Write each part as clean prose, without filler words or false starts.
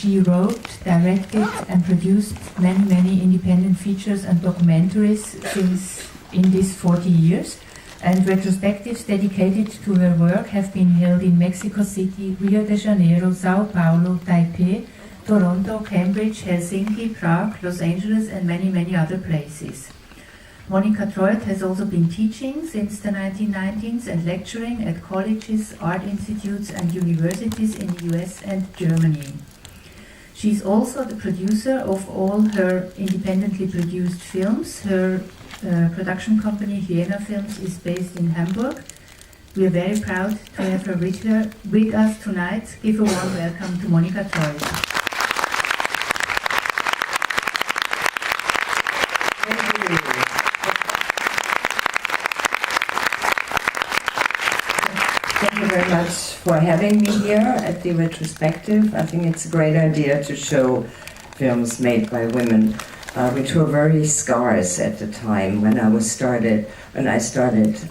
She wrote, directed and produced many independent features and documentaries since in these 40 years, and retrospectives dedicated to her work have been held in Mexico City, Rio de Janeiro, Sao Paulo, Taipei, Toronto, Cambridge, Helsinki, Prague, Los Angeles and many other places. Monika Treut has also been teaching since the 1990s and lecturing at colleges, art institutes and universities in the US and Germany. She's also the producer of all her independently produced films. Her production company, Hyena Films, is based in Hamburg. We are very proud to have her with us tonight. Give a warm welcome to Monika Treut. Thank you very much for having me here at the retrospective. I think it's a great idea to show films made by women, which were very scarce at the time when I started.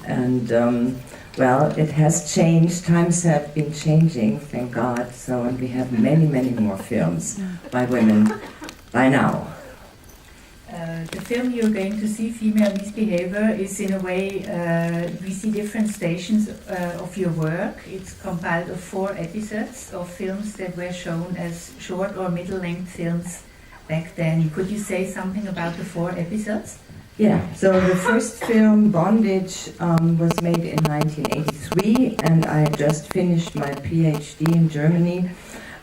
And well, it has changed. Times have been changing, thank God. So, and we have many more films by women by now. The film you're going to see, Female Misbehavior, is in a way, we see different stations of your work. It's compiled of 4 episodes of films that were shown as short or middle-length films back then. Could you say something about the 4 episodes? Yeah, so the first film, Bondage, was made in 1983, and I just finished my PhD in Germany.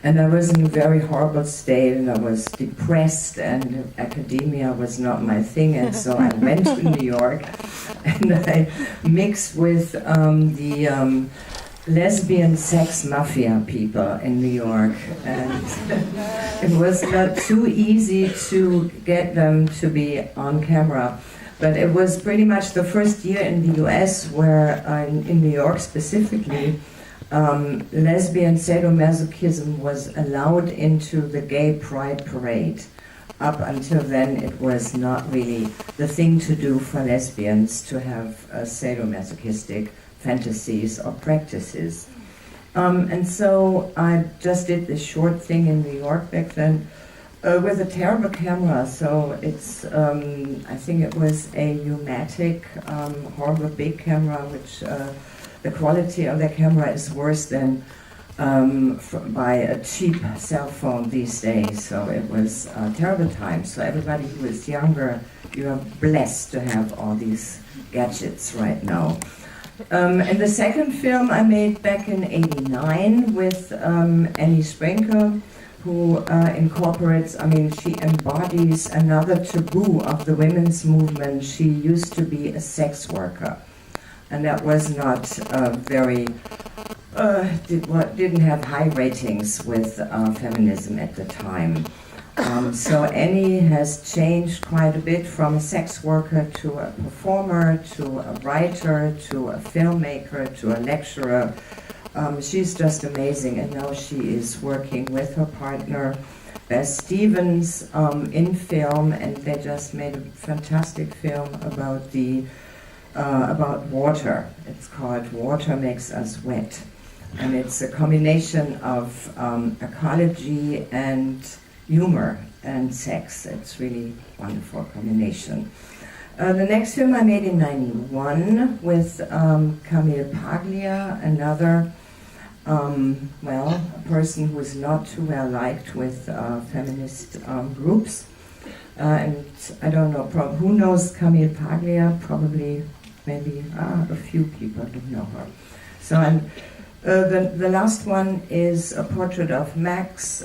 And I was in a very horrible state, and I was depressed, and academia was not my thing, and so I went to New York, and I mixed with the lesbian sex mafia people in New York, and it was not too easy to get them to be on camera. But it was pretty much the first year in the US where, in New York specifically, lesbian sadomasochism was allowed into the gay pride parade. Up until then, it was not really the thing to do for lesbians to have sadomasochistic fantasies or practices. And so I just did this short thing in New York back then with a terrible camera. So it's, I think it was a pneumatic, horrible big camera, which the quality of the camera is worse than by a cheap cell phone these days. So it was a terrible time. So everybody who is younger, you are blessed to have all these gadgets right now. And the second film I made back in '89 with Annie Sprenkel, who incorporates, she embodies another taboo of the women's movement. She used to be a sex worker. And that was not very, didn't have high ratings with feminism at the time. So Annie has changed quite a bit from a sex worker to a performer, to a writer, to a filmmaker, to a lecturer. She's just amazing, and now she is working with her partner, Bess Stevens, in film, and they just made a fantastic film about water. It's called Water Makes Us Wet. And it's a combination of ecology and humor and sex. It's really a wonderful combination. The next film I made in '91 with Camille Paglia, another, a person who is not too well liked with feminist groups. And I don't know, who knows Camille Paglia? Probably, maybe a few people do know her. So, and the last one is a portrait of Max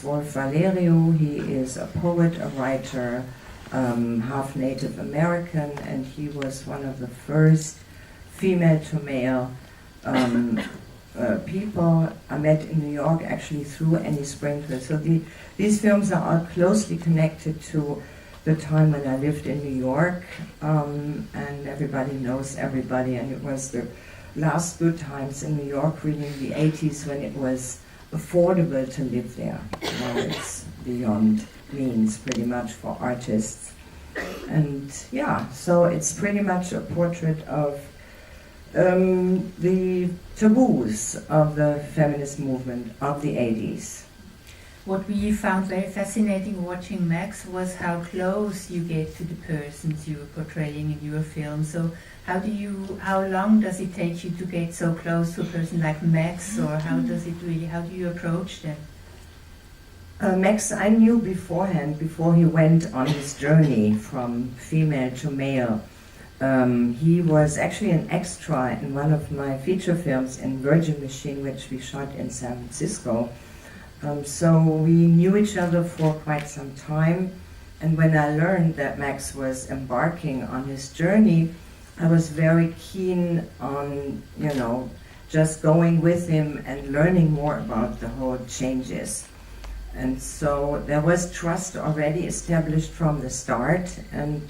Wolf Valerio. He is a poet, a writer, half Native American, and he was one of the first female to male people I met in New York, actually through Annie Sprinkler. So these films are all closely connected to the time when I lived in New York, and everybody knows everybody, and it was the last good times in New York, really in the 80s, when it was affordable to live there. Now it's beyond means, pretty much, for artists. And yeah, so it's pretty much a portrait of the taboos of the feminist movement of the 80s. what we found very fascinating watching Max was how close you get to the persons you are portraying in your film. So how long does it take you to get so close to a person like Max, or how do you approach them? Max I knew beforehand, before he went on his journey from female to male. He was actually an extra in one of my feature films in Virgin Machine, which we shot in San Francisco. So we knew each other for quite some time, and when I learned that Max was embarking on his journey, I was very keen on, just going with him and learning more about the whole changes. And so there was trust already established from the start, and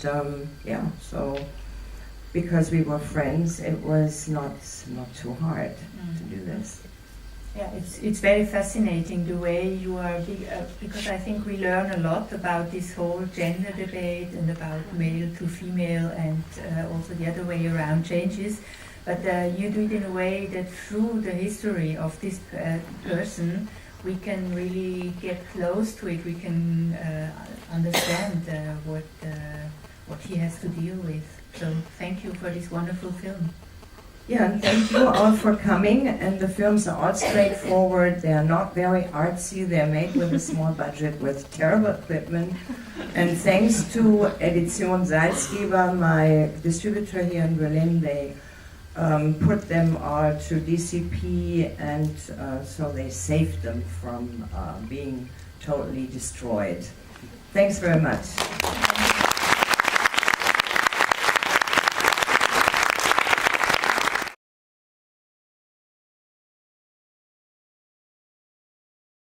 so because we were friends, it was not too hard to do this. Yeah, it's very fascinating the way you are, because I think we learn a lot about this whole gender debate and about male to female and also the other way around changes. But you do it in a way that through the history of this person, we can really get close to it. We can understand what he has to deal with. So thank you for this wonderful film. Yeah, and thank you all for coming. And the films are all straightforward. They are not very artsy. They're made with a small budget with terrible equipment. And thanks to Edition Salzgeber, my distributor here in Berlin, they put them all to DCP, and so they saved them from being totally destroyed. Thanks very much.